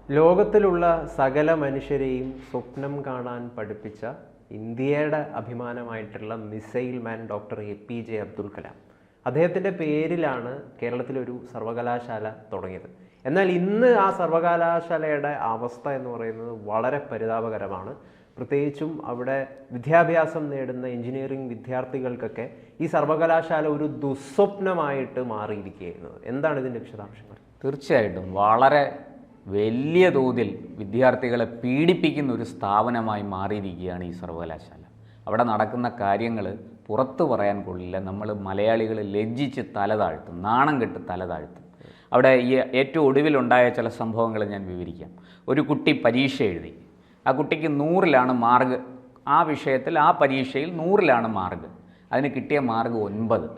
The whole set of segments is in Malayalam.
ലോകത്തിലുള്ള സകല മനുഷ്യരെയും സ്വപ്നം കാണാൻ പഠിപ്പിച്ച ഇന്ത്യയുടെ അഭിമാനമായിട്ടുള്ള missile man doctor APJ Abdul Kalam. അദ്ദേഹത്തിൻ്റെ പേരിലാണ് കേരളത്തിലൊരു സർവകലാശാല തുടങ്ങിയത്. എന്നാൽ ഇന്ന് ആ സർവകലാശാലയുടെ അവസ്ഥ എന്ന് പറയുന്നത് വളരെ പരിതാപകരമാണ്. പ്രത്യേകിച്ചും അവിടെ വിദ്യാഭ്യാസം നേടുന്ന എഞ്ചിനീയറിംഗ് വിദ്യാർത്ഥികൾക്കൊക്കെ ഈ സർവകലാശാല ഒരു ദുസ്വപ്നമായിട്ട് മാറിയിരിക്കുകയായിരുന്നു. എന്താണ് ഇതിൻ്റെ വിശദാംശങ്ങൾ? തീർച്ചയായിട്ടും വളരെ വലിയ തോതിൽ വിദ്യാർത്ഥികളെ പീഡിപ്പിക്കുന്ന ഒരു സ്ഥാപനമായി മാറിയിരിക്കുകയാണ് ഈ സർവകലാശാല. അവിടെ നടക്കുന്ന കാര്യങ്ങൾ പുറത്തു പറയാൻ കൊള്ളില്ല. നമ്മൾ മലയാളികൾ ലജ്ജിച്ച് തലതാഴ്ത്തും, നാണം കെട്ട് തലതാഴ്ത്തും. അവിടെ ഈ ഏറ്റവും ഒടുവിലുണ്ടായ ചില സംഭവങ്ങൾ ഞാൻ വിവരിക്കാം. ഒരു കുട്ടി പരീക്ഷ എഴുതി. ആ കുട്ടിക്ക് 100-ലാണ് മാർക്ക്. ആ വിഷയത്തിൽ ആ പരീക്ഷയിൽ 100-ലാണ് മാർക്ക്. അതിന് കിട്ടിയ മാർക്ക് 9.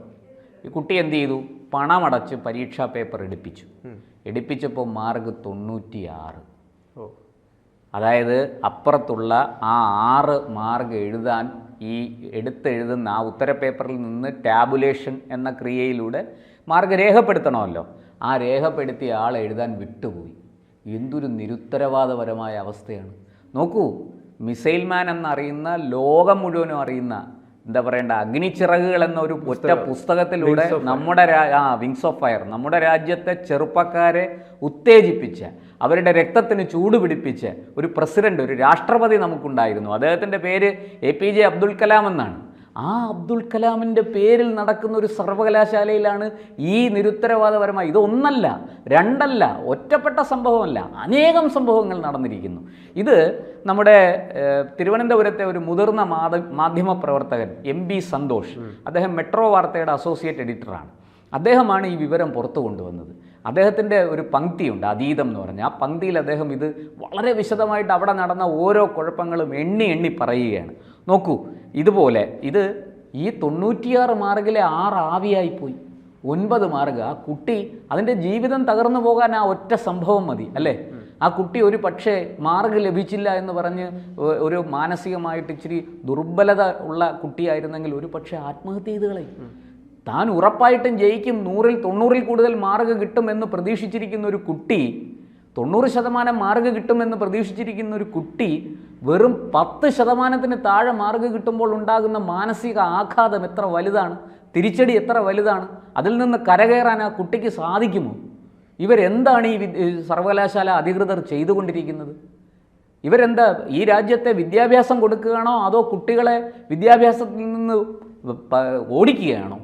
ഈ കുട്ടി എന്ത് ചെയ്തു? പണമടച്ച് പരീക്ഷാ പേപ്പർ എടുപ്പിച്ചപ്പോൾ മാർക്ക് 96. അതായത് അപ്പുറത്തുള്ള ആ 6 മാർക്ക് എഴുതാൻ ഈ എടുത്തെഴുതുന്ന ആ ഉത്തരപേപ്പറിൽ നിന്ന് ടാബുലേഷൻ എന്ന ക്രിയയിലൂടെ മാർക്ക് രേഖപ്പെടുത്തണമല്ലോ. ആ രേഖപ്പെടുത്തിയ ആൾ എഴുതാൻ വിട്ടുപോയി. എന്തൊരു നിരുത്തരവാദപരമായ അവസ്ഥയാണ്. നോക്കൂ, മിസൈൽ മാൻ എന്നറിയുന്ന, ലോകം മുഴുവനും അറിയുന്ന, എന്താ പറയേണ്ട, അഗ്നിച്ചിറകുകൾ എന്ന ഒരു ഒറ്റ പുസ്തകത്തിലൂടെ നമ്മുടെ വിങ്സ് ഓഫ് ഫയർ, നമ്മുടെ രാജ്യത്തെ ചെറുപ്പക്കാരെ ഉത്തേജിപ്പിച്ച, അവരുടെ രക്തത്തിന് ചൂട് പിടിപ്പിച്ച ഒരു പ്രസിഡന്റ്, ഒരു രാഷ്ട്രപതി നമുക്കുണ്ടായിരുന്നു. അദ്ദേഹത്തിൻ്റെ പേര് APJ അബ്ദുൽ കലാം എന്നാണ്. ആ അബ്ദുൽ കലാമിൻ്റെ പേരിൽ നടക്കുന്ന ഒരു സർവകലാശാലയിലാണ് ഈ നിരുത്തരവാദപരമായി, ഇതൊന്നല്ല രണ്ടല്ല ഒറ്റപ്പെട്ട സംഭവമല്ല, അനേകം സംഭവങ്ങൾ നടന്നിരിക്കുന്നു. ഇത് നമ്മുടെ തിരുവനന്തപുരത്തെ ഒരു മുതിർന്ന മാധ്യമ പ്രവർത്തകൻ MB സന്തോഷ്, അദ്ദേഹം മെട്രോ വാർത്തയുടെ അസോസിയേറ്റ് എഡിറ്ററാണ്. അദ്ദേഹമാണ് ഈ വിവരം പുറത്തു കൊണ്ടുവന്നത്. അദ്ദേഹത്തിൻ്റെ ഒരു പങ്ക്തിയുണ്ട്, അതീതം എന്ന് പറഞ്ഞാൽ. ആ പങ്ക്തിയിൽ അദ്ദേഹം ഇത് വളരെ വിശദമായിട്ട് അവിടെ നടന്ന ഓരോ കുഴപ്പങ്ങളും എണ്ണി പറയുകയാണ്. നോക്കൂ, ഇതുപോലെ ഇത് ഈ 96 മാർക്കിലെ 6 ആവിയായിപ്പോയി. 9 മാർക്ക്. ആ കുട്ടി, അതിൻ്റെ ജീവിതം തകർന്നു പോകാൻ ആ ഒറ്റ സംഭവം മതി അല്ലേ? ആ കുട്ടി ഒരു പക്ഷേ മാർക്ക് ലഭിച്ചില്ല എന്ന് പറഞ്ഞ് ഒരു മാനസികമായിട്ട് ഇച്ചിരി ദുർബലത ഉള്ള കുട്ടിയായിരുന്നെങ്കിൽ ഒരു പക്ഷേ ആത്മഹത്യ ചെയ്ത് കളയും. താൻ ഉറപ്പായിട്ടും ജയിക്കും, 100-ൽ 90-ൽ കൂടുതൽ മാർക്ക് കിട്ടുമെന്ന് പ്രതീക്ഷിച്ചിരിക്കുന്ന ഒരു കുട്ടി, 90% മാർക്ക് കിട്ടുമെന്ന് പ്രതീക്ഷിച്ചിരിക്കുന്ന ഒരു കുട്ടി വെറും 10% താഴെ മാർക്ക് കിട്ടുമ്പോൾ ഉണ്ടാകുന്ന മാനസിക ആഘാതം എത്ര വലുതാണ്, തിരിച്ചടി എത്ര വലുതാണ്. അതിൽ നിന്ന് കരകയറാൻ ആ കുട്ടിക്ക് സാധിക്കുമോ? ഇവരെന്താണ് ഈ സർവകലാശാല അധികൃതർ ചെയ്തുകൊണ്ടിരിക്കുന്നത്? ഇവരെന്താ ഈ രാജ്യത്തെ വിദ്യാഭ്യാസം കൊടുക്കുകയാണോ അതോ കുട്ടികളെ വിദ്യാഭ്യാസത്തിൽ നിന്ന് ഓടിക്കുകയാണോ?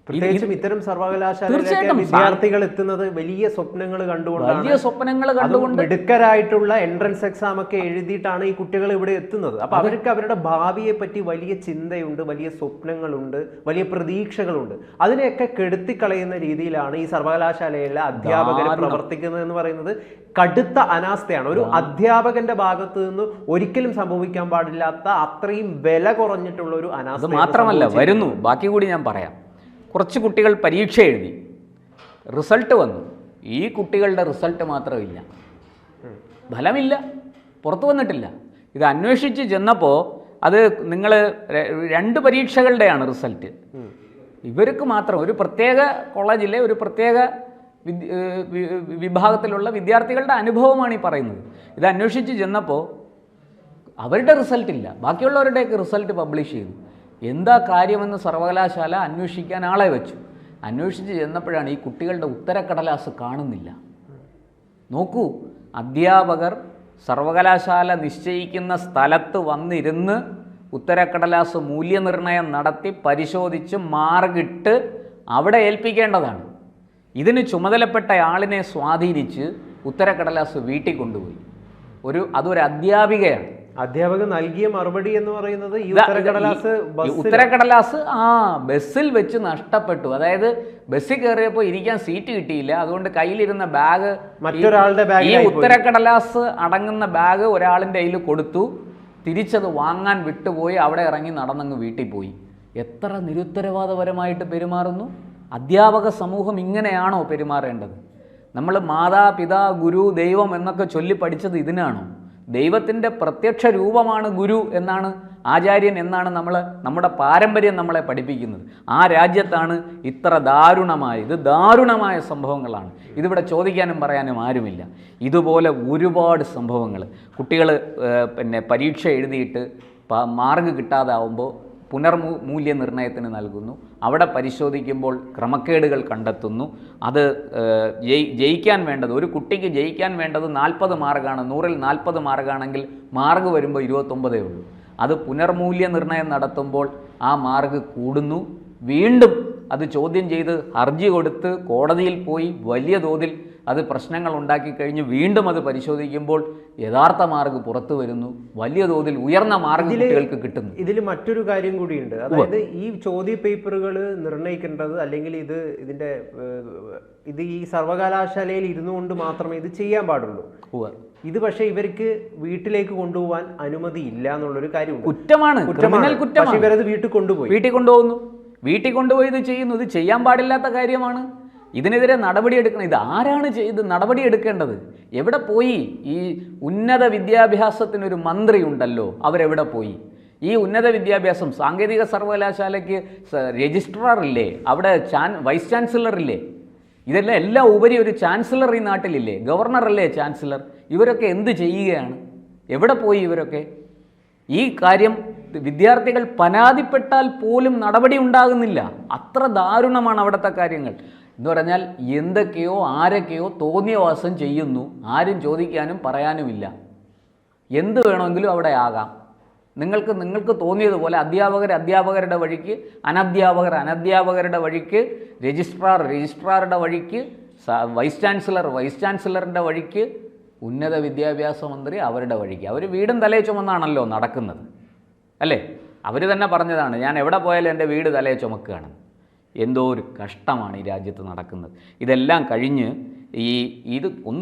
പ്രത്യേകിച്ചും ഇത്തരം സർവകലാശാലയിലേക്ക് വിദ്യാർത്ഥികൾ എത്തുന്നത് വലിയ സ്വപ്നങ്ങൾ കണ്ടുകൊണ്ട് മിടുക്കരായിട്ടുള്ള എൻട്രൻസ് എക്സാം ഒക്കെ എഴുതിയിട്ടാണ് ഈ കുട്ടികൾ ഇവിടെ എത്തുന്നത്. അപ്പൊ അവർക്ക് അവരുടെ ഭാവിയെ പറ്റി വലിയ ചിന്തയുണ്ട്, വലിയ സ്വപ്നങ്ങളുണ്ട്, വലിയ പ്രതീക്ഷകളുണ്ട്. അതിനെയൊക്കെ കെടുത്തിക്കളയുന്ന രീതിയിലാണ് ഈ സർവകലാശാലയിലെ അധ്യാപകർ പ്രവർത്തിക്കുന്നത് എന്ന് പറയുന്നത് കടുത്ത അനാസ്ഥയാണ്. ഒരു അധ്യാപകന്റെ ഭാഗത്ത് നിന്ന് ഒരിക്കലും സംഭവിക്കാൻ പാടില്ലാത്ത അത്രയും വില കുറഞ്ഞിട്ടുള്ള ഒരു അനാസ്ഥ. മാത്രമല്ല, വരുന്നു, ബാക്കി കൂടി ഞാൻ പറയാം. കുറച്ച് കുട്ടികൾ പരീക്ഷ എഴുതി, റിസൾട്ട് വന്നു. ഈ കുട്ടികളുടെ റിസൾട്ട് മാത്രമില്ല, ഫലമില്ല, പുറത്തു വന്നിട്ടില്ല. ഇത് അന്വേഷിച്ച് ചെന്നപ്പോൾ അത് നിങ്ങൾ 2 പരീക്ഷകളുടെയാണ് റിസൾട്ട്. ഇവർക്ക് മാത്രം, ഒരു പ്രത്യേക കോളേജിലെ ഒരു പ്രത്യേക വിഭാഗത്തിലുള്ള വിദ്യാർത്ഥികളുടെ അനുഭവമാണ് ഈ പറയുന്നത്. ഇത് അന്വേഷിച്ച് ചെന്നപ്പോൾ അവരുടെ റിസൾട്ടില്ല, ബാക്കിയുള്ളവരുടെയൊക്കെ റിസൾട്ട് പബ്ലിഷ് ചെയ്തു. എന്താ കാര്യമെന്ന് സർവകലാശാല അന്വേഷിക്കാൻ ആളെ വെച്ചു. അന്വേഷിച്ച് ചെന്നപ്പോഴാണ് ഈ കുട്ടികളുടെ ഉത്തരക്കടലാസ് കാണുന്നില്ല. നോക്കൂ, അധ്യാപകർ സർവകലാശാല നിശ്ചയിക്കുന്ന സ്ഥലത്ത് വന്നിരുന്ന് ഉത്തരക്കടലാസ് മൂല്യനിർണ്ണയം നടത്തി പരിശോധിച്ച് മാർക്കിട്ട് അവിടെ ഏൽപ്പിക്കേണ്ടതാണ്. ഇതിന് ചുമതലപ്പെട്ട ആളിനെ സ്വാധീനിച്ച് ഉത്തരക്കടലാസ് വീട്ടിൽ കൊണ്ടുപോയി. അതൊരു അധ്യാപികയാണ്. അധ്യാപകർ നൽകിയ മറുപടി എന്ന് പറയുന്നത് ഈ ഉത്തരക്കടലാസ് ബസ്സിൽ വെച്ച് നഷ്ടപ്പെട്ടു. അതായത് ബസ്സിൽ കയറിയപ്പോൾ ഇരിക്കാൻ സീറ്റ് കിട്ടിയില്ല, അതുകൊണ്ട് കയ്യിലിരുന്ന ബാഗ് മറ്റൊരാളുടെ ബാഗ്, ഈ ഉത്തരക്കടലാസ് അടങ്ങുന്ന ബാഗ് ഒരാളിൻ്റെ കയ്യിൽ കൊടുത്തു, തിരിച്ചത് വാങ്ങാൻ വിട്ടുപോയി, അവിടെ ഇറങ്ങി നടന്നങ്ങ് വീട്ടിൽ പോയി. എത്ര നിരുത്തരവാദപരമായിട്ട് പെരുമാറുന്നു. അധ്യാപക സമൂഹം ഇങ്ങനെയാണോ പെരുമാറേണ്ടത്? നമ്മൾ മാതാപിതാ ഗുരു ദൈവം എന്നൊക്കെ ചൊല്ലി പഠിച്ചത് ഇതിനാണോ? ദൈവത്തിൻ്റെ പ്രത്യക്ഷ രൂപമാണ് ഗുരു എന്നാണ്, ആചാര്യൻ എന്നാണ് നമ്മുടെ പാരമ്പര്യം നമ്മളെ പഠിപ്പിക്കുന്നത്. ആ രാജ്യത്താണ് ഇത്ര ദാരുണമായ സംഭവങ്ങളാണ്. ഇതിവിടെ ചോദിക്കാനും പറയാനും ആരുമില്ല. ഇതുപോലെ ഒരുപാട് സംഭവങ്ങൾ. കുട്ടികൾ പരീക്ഷ എഴുതിയിട്ട് മാർക്ക് കിട്ടാതാവുമ്പോൾ പുനർമൂല്യനിർണ്ണയത്തിന് നൽകുന്നു. അവിടെ പരിശോധിക്കുമ്പോൾ ക്രമക്കേടുകൾ കണ്ടെത്തുന്നു. അത് ജയിക്കാൻ വേണ്ടത്, ഒരു കുട്ടിക്ക് ജയിക്കാൻ വേണ്ടത് 40 മാർക്കാണ്. 100-ൽ 40 മാർക്കാണെങ്കിൽ മാർക്ക് വരുമ്പോൾ 29 ഉള്ളൂ. അത് പുനർമൂല്യനിർണ്ണയം നടത്തുമ്പോൾ ആ മാർക്ക് കൂടുന്നു. വീണ്ടും അത് ചോദ്യം ചെയ്ത് ഹർജി കൊടുത്ത് കോടതിയിൽ പോയി വലിയ തോതിൽ അത് പ്രശ്നങ്ങൾ ഉണ്ടാക്കി കഴിഞ്ഞ് വീണ്ടും അത് പരിശോധിക്കുമ്പോൾ യഥാർത്ഥ മാർക്ക് പുറത്തു വരുന്നു. വലിയ തോതിൽ ഉയർന്ന മാർക്ക് കുട്ടികൾക്ക് കിട്ടുന്നു. ഇതിൽ മറ്റൊരു കാര്യം കൂടിയുണ്ട്. അതായത് ഈ ചോദ്യ പേപ്പറുകൾ നിർണ്ണയിക്കേണ്ടത്, അല്ലെങ്കിൽ ഇത് ഈ സർവകലാശാലയിൽ ഇരുന്നു കൊണ്ട് മാത്രമേ ഇത് ചെയ്യാൻ പാടുള്ളൂ. ഇത് പക്ഷേ ഇവർക്ക് വീട്ടിലേക്ക് കൊണ്ടുപോകാൻ അനുമതി ഇല്ല എന്നുള്ളൊരു കാര്യമുണ്ട്. കുറ്റമാണ്. പക്ഷേ ഇവരത് വീട്ടിൽ കൊണ്ടുപോകുന്നു. വീട്ടിൽ കൊണ്ടുപോയി ഇത് ചെയ്യുന്നു. ഇത് ചെയ്യാൻ പാടില്ലാത്ത കാര്യമാണ്. ഇതിനെതിരെ നടപടിയെടുക്കണം. ഇത് ആരാണ് നടപടി എടുക്കേണ്ടത്? എവിടെ പോയി? ഈ ഉന്നത വിദ്യാഭ്യാസത്തിനൊരു മന്ത്രി ഉണ്ടല്ലോ, അവരെവിടെ പോയി? ഈ ഉന്നത വിദ്യാഭ്യാസം സാങ്കേതിക സർവകലാശാലയ്ക്ക് രജിസ്ട്രാർ ഇല്ലേ? അവിടെ വൈസ് ചാൻസലർ ഇല്ലേ? ഇതെല്ലാം എല്ലാം ഉപരി ഒരു ചാൻസലർ ഈ നാട്ടിലില്ലേ? ഗവർണറല്ലേ ചാൻസലർ? ഇവരൊക്കെ എന്ത് ചെയ്യുകയാണ്? എവിടെ പോയി ഇവരൊക്കെ? ഈ കാര്യം വിദ്യാർത്ഥികൾ പരാതിപ്പെട്ടാൽ പോലും നടപടി ഉണ്ടാകുന്നില്ല. അത്ര ദാരുണമാണ് അവിടുത്തെ കാര്യങ്ങൾ എന്ന് പറഞ്ഞാൽ. എന്തൊക്കെയോ ആരൊക്കെയോ തോന്നിയവാസം ചെയ്യുന്നു. ആരും ചോദിക്കാനും പറയാനുമില്ല. എന്ത് വേണമെങ്കിലും അവിടെ ആകാം. നിങ്ങൾക്ക് തോന്നിയതുപോലെ അധ്യാപകരുടെ വഴിക്ക്, അനധ്യാപകരുടെ വഴിക്ക്, രജിസ്ട്രാറുടെ വഴിക്ക്, വൈസ് ചാൻസലറിൻ്റെ വഴിക്ക്, ഉന്നത വിദ്യാഭ്യാസ മന്ത്രി അവരുടെ വഴിക്ക്. അവർ വീടും തലേ ചുമന്നാണല്ലോ നടക്കുന്നത്, അല്ലേ? അവർ തന്നെ പറഞ്ഞതാണ്, ഞാൻ എവിടെ പോയാലും എൻ്റെ വീട് തലേ ചുമക്കുകയാണ്. എന്തോ ഒരു കഷ്ടമാണ് ഈ രാജ്യത്ത് നടക്കുന്നത്. ഇതെല്ലാം കഴിഞ്ഞ്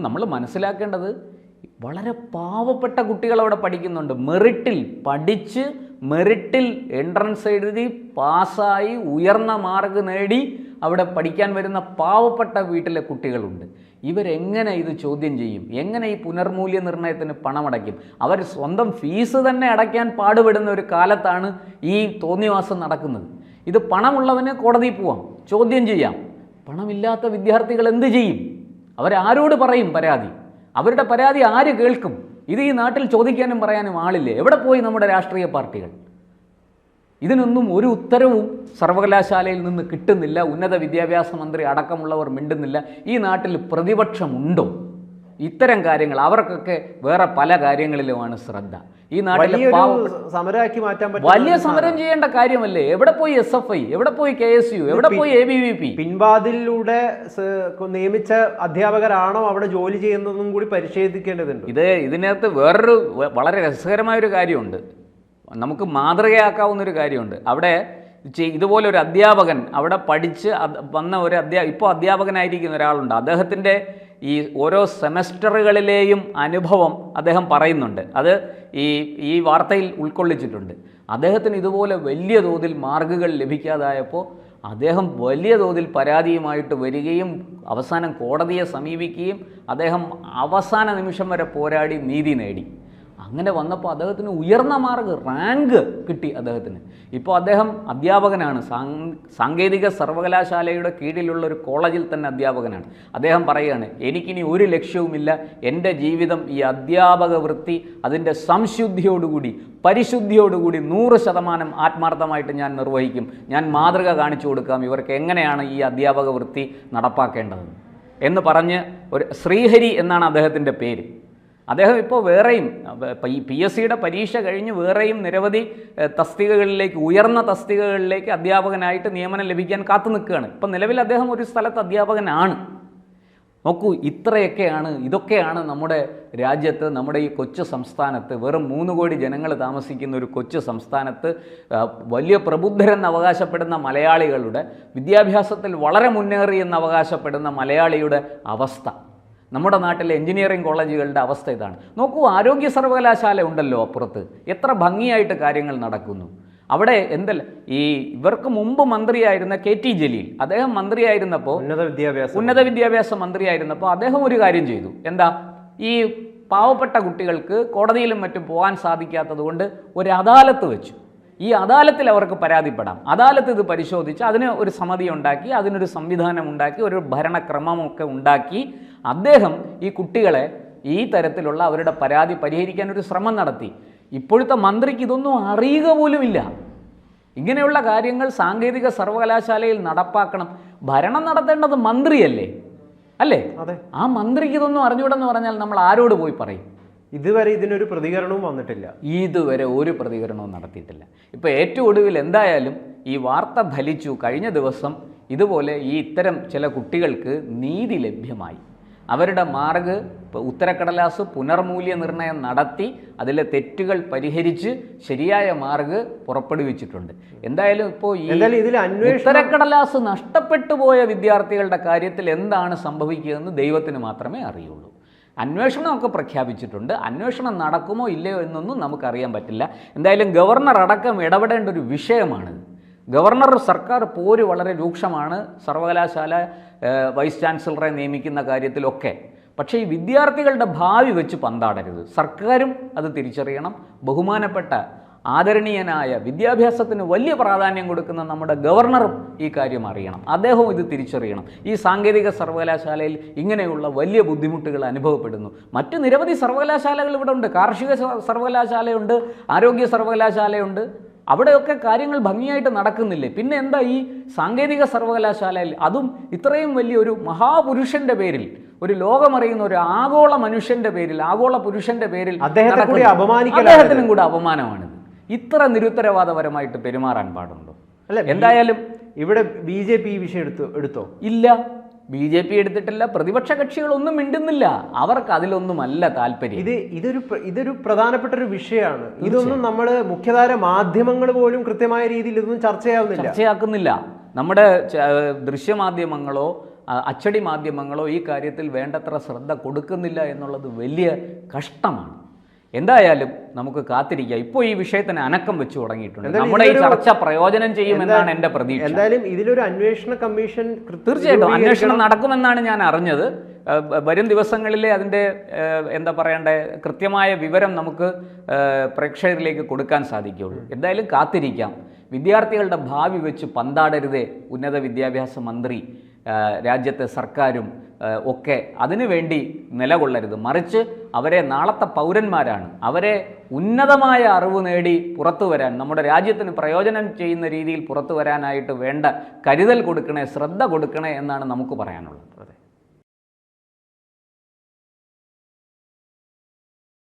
നമ്മൾ മനസ്സിലാക്കേണ്ടത്, വളരെ പാവപ്പെട്ട കുട്ടികൾ അവിടെ പഠിക്കുന്നുണ്ട്. മെറിറ്റിൽ എൻട്രൻസ് എഴുതി പാസ്സായി ഉയർന്ന മാർക്ക് നേടി അവിടെ പഠിക്കാൻ വരുന്ന പാവപ്പെട്ട വീട്ടിലെ കുട്ടികളുണ്ട്. ഇവരെങ്ങനെ ഇത് ചോദ്യം ചെയ്യും? എങ്ങനെ ഈ പുനർമൂല്യനിർണ്ണയത്തിന് പണമടയ്ക്കും? അവർ സ്വന്തം ഫീസ് തന്നെ അടയ്ക്കാൻ പാടുപെടുന്ന ഒരു കാലത്താണ് ഈ തോന്നിവാസം നടക്കുന്നത്. ഇത് പണമുള്ളവന് കോടതിയിൽ പോവാം, ചോദ്യം ചെയ്യാം. പണമില്ലാത്ത വിദ്യാർത്ഥികൾ എന്ത് ചെയ്യും? അവരാരോട് പറയും പരാതി? അവരുടെ പരാതി ആര് കേൾക്കും? ഇത് ഈ നാട്ടിൽ ചോദിക്കാനും പറയാനും ആളില്ലേ? എവിടെ പോയി നമ്മുടെ രാഷ്ട്രീയ പാർട്ടികൾ? ഇതിനൊന്നും ഒരു ഉത്തരവും സർവകലാശാലയിൽ നിന്ന് കിട്ടുന്നില്ല. ഉന്നത വിദ്യാഭ്യാസ മന്ത്രി അടക്കമുള്ളവർ മിണ്ടുന്നില്ല. ഈ നാട്ടിൽ പ്രതിപക്ഷമുണ്ടോ? ഇത്തരം കാര്യങ്ങൾ അവർക്കൊക്കെ വേറെ പല കാര്യങ്ങളിലുമാണ് ശ്രദ്ധ. ഈ നാട്ടിൽ സമരമാക്കി മാറ്റാൻ വലിയ സമരം ചെയ്യേണ്ട കാര്യമല്ലേ? എവിടെ പോയി SFI? എവിടെ പോയി KSU? എവിടെ പോയി ABVP? പിൻവാതിലൂടെ നിയമിച്ച അധ്യാപകരാണോ അവിടെ ജോലി ചെയ്യുന്നതും കൂടി പരിശോധിക്കേണ്ടതുണ്ട്. ഇതിനകത്ത് വേറൊരു വളരെ രസകരമായൊരു കാര്യമുണ്ട്. നമുക്ക് മാതൃകയാക്കാവുന്നൊരു കാര്യമുണ്ട്. അവിടെ ഇതുപോലൊരു അധ്യാപകൻ അവിടെ പഠിച്ച് വന്ന ഇപ്പോൾ അധ്യാപകനായിരിക്കുന്ന ഒരാളുണ്ട്. അദ്ദേഹത്തിൻ്റെ ഈ ഓരോ സെമസ്റ്ററുകളിലെയും അനുഭവം അദ്ദേഹം പറയുന്നുണ്ട്. അത് ഈ വാർത്തയിൽ ഉൾക്കൊള്ളിച്ചിട്ടുണ്ട്. അദ്ദേഹത്തിന് ഇതുപോലെ വലിയ തോതിൽ മാർക്കുകൾ ലഭിക്കാതായപ്പോൾ അദ്ദേഹം വലിയ തോതിൽ പരാതിയുമായിട്ട് വരികയും അവസാനം കോടതിയെ സമീപിക്കുകയും അദ്ദേഹം അവസാന നിമിഷം വരെ പോരാടി നീതി നേടി. അങ്ങനെ വന്നപ്പോൾ അദ്ദേഹത്തിന് ഉയർന്ന റാങ്ക് കിട്ടി അദ്ദേഹത്തിന്. ഇപ്പോൾ അദ്ദേഹം അധ്യാപകനാണ്. സാങ്കേതിക സർവകലാശാലയുടെ കീഴിലുള്ള ഒരു കോളേജിൽ തന്നെ അധ്യാപകനാണ്. അദ്ദേഹം പറയുകയാണ്, എനിക്കിനി ഒരു ലക്ഷ്യവുമില്ല. എൻ്റെ ജീവിതം ഈ അധ്യാപക വൃത്തി അതിൻ്റെ സംശുദ്ധിയോടുകൂടി, പരിശുദ്ധിയോടുകൂടി 100% ആത്മാർത്ഥമായിട്ട് ഞാൻ നിർവഹിക്കും. ഞാൻ മാതൃക കാണിച്ചു കൊടുക്കാം ഇവർക്ക് എങ്ങനെയാണ് ഈ അധ്യാപക വൃത്തി നടപ്പാക്കേണ്ടതെന്ന് എന്ന് പറഞ്ഞ് ഒരു ശ്രീഹരി എന്നാണ് അദ്ദേഹത്തിൻ്റെ പേര്. അദ്ദേഹം ഇപ്പോൾ വേറെയും PSCയുടെ പരീക്ഷ കഴിഞ്ഞ് വേറെയും നിരവധി തസ്തികകളിലേക്ക്, ഉയർന്ന തസ്തികകളിലേക്ക് അധ്യാപകനായിട്ട് നിയമനം ലഭിക്കാൻ കാത്തു നിൽക്കുകയാണ്. ഇപ്പം നിലവിൽ അദ്ദേഹം ഒരു സ്ഥലത്ത് അധ്യാപകനാണ്. നോക്കൂ, ഇതൊക്കെയാണ് നമ്മുടെ രാജ്യത്ത്, നമ്മുടെ ഈ കൊച്ചു സംസ്ഥാനത്ത്, വെറും 3 കോടി ജനങ്ങൾ താമസിക്കുന്ന ഒരു കൊച്ചു സംസ്ഥാനത്ത് വലിയ പ്രബുദ്ധരെന്ന് അവകാശപ്പെടുന്ന മലയാളികളുടെ, വിദ്യാഭ്യാസത്തിൽ വളരെ മുന്നേറിയെന്ന് അവകാശപ്പെടുന്ന മലയാളിയുടെ അവസ്ഥ, നമ്മുടെ നാട്ടിലെ എഞ്ചിനീയറിംഗ് കോളേജുകളുടെ അവസ്ഥ ഇതാണ്. നോക്കൂ, ആരോഗ്യ സർവകലാശാല ഉണ്ടല്ലോ അപ്പുറത്ത്, എത്ര ഭംഗിയായിട്ട് കാര്യങ്ങൾ നടക്കുന്നു. അവിടെ ഇവർക്ക് മുമ്പ് മന്ത്രിയായിരുന്ന KT ജലീൽ, അദ്ദേഹം മന്ത്രിയായിരുന്നപ്പോൾ, ഉന്നത വിദ്യാഭ്യാസ മന്ത്രിയായിരുന്നപ്പോൾ അദ്ദേഹം ഒരു കാര്യം ചെയ്തു. എന്താ? ഈ പാവപ്പെട്ട കുട്ടികൾക്ക് കോടതിയിലും മറ്റും പോകാൻ സാധിക്കാത്തത് കൊണ്ട് ഒരു അദാലത്ത് വെച്ചു. ഈ അദാലത്തിൽ അവർക്ക് പരാതിപ്പെടാം. അദാലത്ത് ഇത് പരിശോധിച്ച് അതിന് ഒരു സമിതി ഉണ്ടാക്കി, അതിനൊരു സംവിധാനം ഉണ്ടാക്കി, ഒരു ഭരണക്രമമൊക്കെ ഉണ്ടാക്കി അദ്ദേഹം ഈ കുട്ടികളെ ഈ തരത്തിലുള്ള അവരുടെ പരാതി പരിഹരിക്കാൻ ഒരു ശ്രമം നടത്തി. ഇപ്പോഴത്തെ മന്ത്രിക്ക് ഇതൊന്നും അറിയുക പോലുമില്ല. ഇങ്ങനെയുള്ള കാര്യങ്ങൾ സാങ്കേതിക സർവകലാശാലയിൽ നടപ്പാക്കണം. ഭരണം നടത്തേണ്ടത് മന്ത്രിയല്ലേ, അല്ലേ? ആ മന്ത്രിക്ക് ഇതൊന്നും അറിഞ്ഞൂടെന്ന് പറഞ്ഞാൽ നമ്മൾ ആരോട് പോയി പറയും? ഇതുവരെ ഇതിനൊരു പ്രതികരണവും വന്നിട്ടില്ല. ഇതുവരെ ഒരു പ്രതികരണവും നടത്തിയിട്ടില്ല. ഇപ്പോൾ ഏറ്റവും ഒടുവിൽ എന്തായാലും ഈ വാർത്ത ഫലിച്ചു. കഴിഞ്ഞ ദിവസം ഇതുപോലെ ഇത്തരം ചില കുട്ടികൾക്ക് നീതി ലഭ്യമായി. അവരുടെ മാർഗ് ഉത്തരക്കടലാസ് പുനർമൂല്യനിർണ്ണയം നടത്തി അതിലെ തെറ്റുകൾ പരിഹരിച്ച് ശരിയായ മാർഗ് പുറപ്പെടുവിച്ചിട്ടുണ്ട്. എന്തായാലും ഇപ്പോൾ ഈ ഉത്തരക്കടലാസ് നഷ്ടപ്പെട്ടു പോയ വിദ്യാർത്ഥികളുടെ കാര്യത്തിൽ എന്താണ് സംഭവിക്കുകയെന്ന് ദൈവത്തിന് മാത്രമേ അറിയുള്ളൂ. അന്വേഷണമൊക്കെ പ്രഖ്യാപിച്ചിട്ടുണ്ട്. അന്വേഷണം നടക്കുമോ ഇല്ലയോ എന്നൊന്നും നമുക്കറിയാൻ പറ്റില്ല. എന്തായാലും ഗവർണർ അടക്കം ഇടപെടേണ്ട ഒരു വിഷയമാണ്. ഗവർണർ സർക്കാർ പോര് വളരെ രൂക്ഷമാണ് സർവകലാശാല വൈസ് ചാൻസലറെ നിയമിക്കുന്ന കാര്യത്തിലൊക്കെ. പക്ഷേ ഈ വിദ്യാർത്ഥികളുടെ ഭാവി വെച്ച് പന്താടരുത്. സർക്കാരും അത് തിരിച്ചറിയണം. ബഹുമാനപ്പെട്ട ആദരണീയനായ വിദ്യാഭ്യാസത്തിന് വലിയ പ്രാധാന്യം കൊടുക്കുന്ന നമ്മുടെ ഗവർണറും ഈ കാര്യം അറിയണം. അദ്ദേഹവും ഇത് തിരിച്ചറിയണം. ഈ സാങ്കേതിക സർവകലാശാലയിൽ ഇങ്ങനെയുള്ള വലിയ ബുദ്ധിമുട്ടുകൾ അനുഭവപ്പെടുന്നു. മറ്റ് നിരവധി സർവകലാശാലകൾ ഇവിടെ ഉണ്ട്. കാർഷിക സർവകലാശാലയുണ്ട്, ആരോഗ്യ സർവകലാശാലയുണ്ട്. അവിടെയൊക്കെ കാര്യങ്ങൾ ഭംഗിയായിട്ട് നടക്കുന്നില്ലേ? പിന്നെ എന്താ ഈ സാങ്കേതിക സർവകലാശാലയിൽ അതും ഇത്രയും വലിയൊരു മഹാപുരുഷന്റെ പേരിൽ, ഒരു ലോകമറിയുന്ന ഒരു ആഗോള മനുഷ്യന്റെ പേരിൽ, ആഗോള പുരുഷന്റെ പേരിൽ അദ്ദേഹത്തിനും കൂടെ അപമാനമാണിത്. ഇത്ര നിരുത്തരവാദപരമായിട്ട് പെരുമാറാൻ പാടുണ്ടോ? എന്തായാലും ഇവിടെ BJP ഈ വിഷയം എടുത്തോ? ഇല്ല, BJP എടുത്തിട്ടില്ല. പ്രതിപക്ഷ കക്ഷികളൊന്നും മിണ്ടുന്നില്ല. അവർക്ക് അതിലൊന്നുമല്ല താല്പര്യം. ഇതൊരു പ്രധാനപ്പെട്ട ഒരു വിഷയമാണ്. ഇതൊന്നും നമ്മൾ മുഖ്യധാര മാധ്യമങ്ങൾ പോലും കൃത്യമായ രീതിയിൽ ഇതൊന്നും ചർച്ചയാക്കുന്നില്ല. നമ്മുടെ ദൃശ്യമാധ്യമങ്ങളോ അച്ചടി മാധ്യമങ്ങളോ ഈ കാര്യത്തിൽ വേണ്ടത്ര ശ്രദ്ധ കൊടുക്കുന്നില്ല എന്നുള്ളത് വലിയ കഷ്ടമാണ്. എന്തായാലും നമുക്ക് കാത്തിരിക്കാം. ഇപ്പോൾ ഈ വിഷയത്തിന് അനക്കം വെച്ച് തുടങ്ങിയിട്ടുണ്ട്. നമ്മുടെ ഈ ചർച്ച പ്രയോജനം ചെയ്യുമെന്നാണ് എൻ്റെ പ്രതീക്ഷ. എന്തായാലും ഇതിലൊരു അന്വേഷണ കമ്മീഷൻ തീർച്ചയായിട്ടും അന്വേഷണം നടക്കുമെന്നാണ് ഞാൻ അറിഞ്ഞത്. വരും ദിവസങ്ങളിലെ അതിൻ്റെ എന്താ പറയണ്ടേ കൃത്യമായ വിവരം നമുക്ക് പ്രേക്ഷകരിലേക്ക് കൊടുക്കാൻ സാധിക്കുകയുള്ളൂ. എന്തായാലും കാത്തിരിക്കാം. വിദ്യാർത്ഥികളുടെ ഭാവി വെച്ച് പന്താടരുതേ ഉന്നത വിദ്യാഭ്യാസ മന്ത്രി, രാജ്യത്തെ സർക്കാരും ഒക്കെ അതിനുവേണ്ടി നിലകൊള്ളരുത്. മറിച്ച് അവരെ നാളത്തെ പൗരന്മാരാണ്. അവരെ ഉന്നതമായ അറിവ് നേടി പുറത്തു വരാൻ, നമ്മുടെ രാജ്യത്തിന് പ്രയോജനം ചെയ്യുന്ന രീതിയിൽ പുറത്തു വരാനായിട്ട് വേണ്ട കരുതൽ കൊടുക്കണേ, ശ്രദ്ധ കൊടുക്കണേ എന്നാണ് നമുക്ക് പറയാനുള്ളത്.